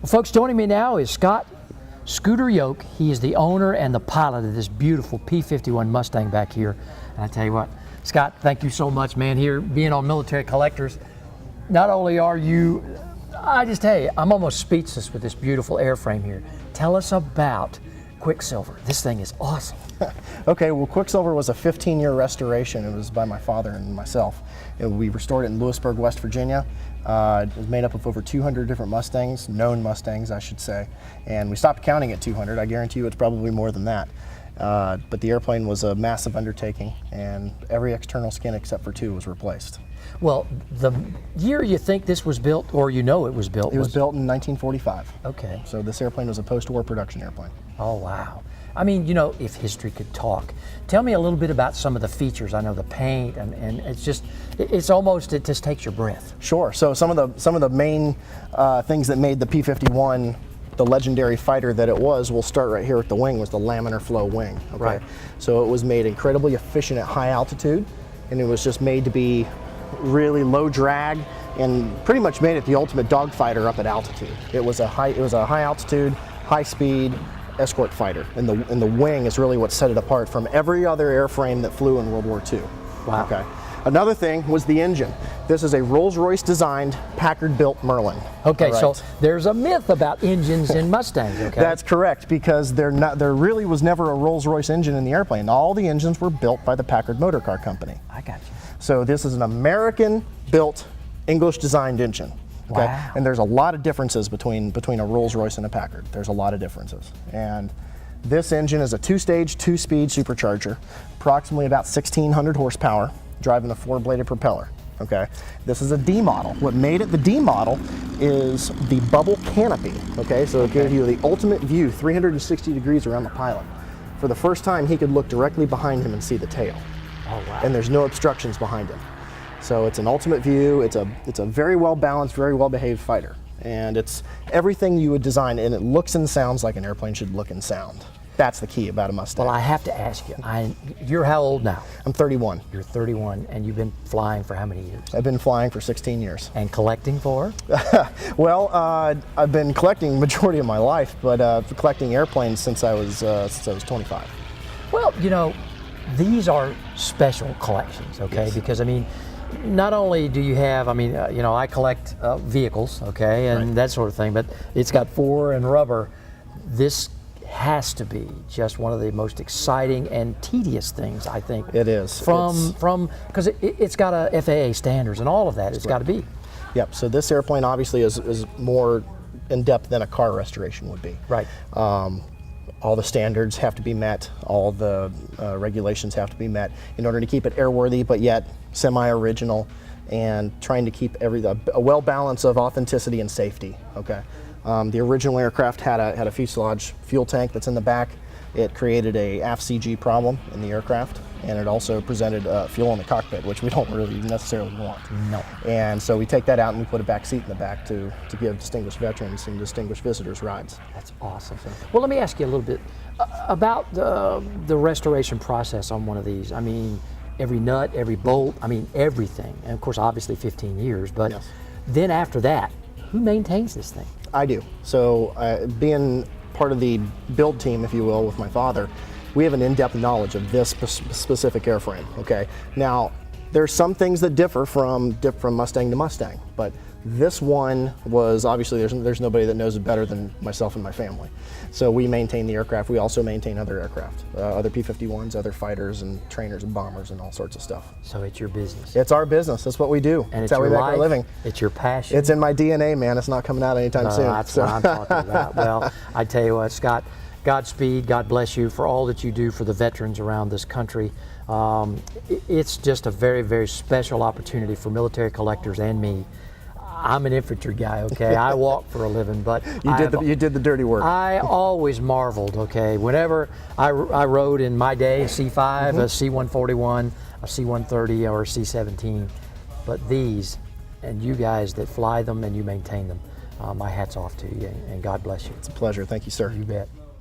Well, folks, joining me now is Scott Scooter Yoak. He is the owner and the pilot of this beautiful P51 Mustang back here. And I tell you what, Scott, thank you so much, man, here being on Military Collectors. Not only are you, hey, I'm almost speechless with this beautiful airframe here. Tell us about Quicksilver. This thing is awesome. Okay, well, Quicksilver was a 15-year restoration. It was by my father and myself. We restored it in Lewisburg, West Virginia. It was made up of over 200 different Mustangs, known Mustangs, I should say. And we stopped counting at 200. I guarantee you it's probably more than that. But the airplane was a massive undertaking, and every external skin except for two was replaced. Well, the year you think this was built, or you know it was built? It was built in 1945. Okay. So this airplane was a post-war production airplane. Oh, wow. I mean, you know, if history could talk. Tell me a little bit about some of the features. I know the paint, and it's just, it's almost, it just takes your breath. Sure. So some of the main things that made the P51 the legendary fighter that it was, we'll start right here with the wing, was the laminar flow wing. Okay? Right. So it was made incredibly efficient at high altitude, and it was just made to be really low drag, and pretty much made it the ultimate dogfighter up at altitude. It was a high altitude, high speed escort fighter, and the wing is really what set it apart from every other airframe that flew in World War II. Wow. Okay. Another thing was the engine. This is a Rolls-Royce designed, Packard-built Merlin. Okay, right. So there's a myth about engines in Mustangs, okay? That's correct, because there really was never a Rolls-Royce engine in the airplane. All the engines were built by the Packard Motor Car Company. I got you. So this is an American-built, English-designed engine. Okay? Wow. And there's a lot of differences between a Rolls-Royce and a Packard. There's a lot of differences. And this engine is a two-stage, two-speed supercharger, approximately about 1,600 horsepower, driving a four-bladed propeller. Okay, this is a D model. What made it the D model is the bubble canopy. Okay, so it gave you the ultimate view, 360 degrees around the pilot. For the first time, he could look directly behind him and see the tail. Oh, wow. And there's no obstructions behind him. So it's an ultimate view. It's a very well balanced, very well behaved fighter, and it's everything you would design, and it looks and sounds like an airplane should look and sound. That's the key about a Mustang. Well, I have to ask you, you're how old now? I'm 31. You're 31, and you've been flying for how many years? I've been flying for 16 years. And collecting for? Well, I've been collecting majority of my life, but collecting airplanes since I was 25. Well, you know, these are special collections, okay? Yes. Because, I mean, not only do you have, I mean, you know, I collect vehicles, okay, and right. that sort of thing, but it's got four and rubber. This has to be just one of the most exciting and tedious things, I think. It is. Because it's got a FAA standards and all of that. It's got to be. Yep. So this airplane obviously is more in depth than a car restoration would be. Right. All the standards have to be met. All the regulations have to be met in order to keep it airworthy, but yet semi-original, and trying to keep a well balance of authenticity and safety. Okay. The original aircraft had a fuselage fuel tank that's in the back. It created a aft CG problem in the aircraft, and it also presented fuel in the cockpit, which we don't really necessarily want. No. And so we take that out and we put a back seat in the back to give distinguished veterans and distinguished visitors rides. That's awesome. Well, let me ask you a little bit about the restoration process on one of these. I mean, every nut, every bolt, I mean, everything. And of course, obviously 15 years, but yes. Then after that, who maintains this thing? I do. So being part of the build team, if you will, with my father, we have an in-depth knowledge of this specific airframe. Okay. Now, there's some things that differ from Mustang to Mustang, but this one was obviously there's nobody that knows it better than myself and my family. So we maintain the aircraft. We also maintain other aircraft, other P51s, other fighters and trainers and bombers and all sorts of stuff. So it's your business. It's our business. That's what we do. And it's how we make our living. It's your passion. It's in my DNA, man. It's not coming out anytime soon. That's what I'm talking about. Well, I tell you what, Scott, Godspeed, God bless you for all that you do for the veterans around this country. It's just a very, very special opportunity for military collectors and me. I'm an infantry guy, okay? I walk for a living, but you did the dirty work. I always marveled, okay? Whenever I rode in my day, C5, a C141, a C130, or a C17, but these, and you guys that fly them and you maintain them, my hat's off to you, and God bless you. It's a pleasure. Thank you, sir. You bet.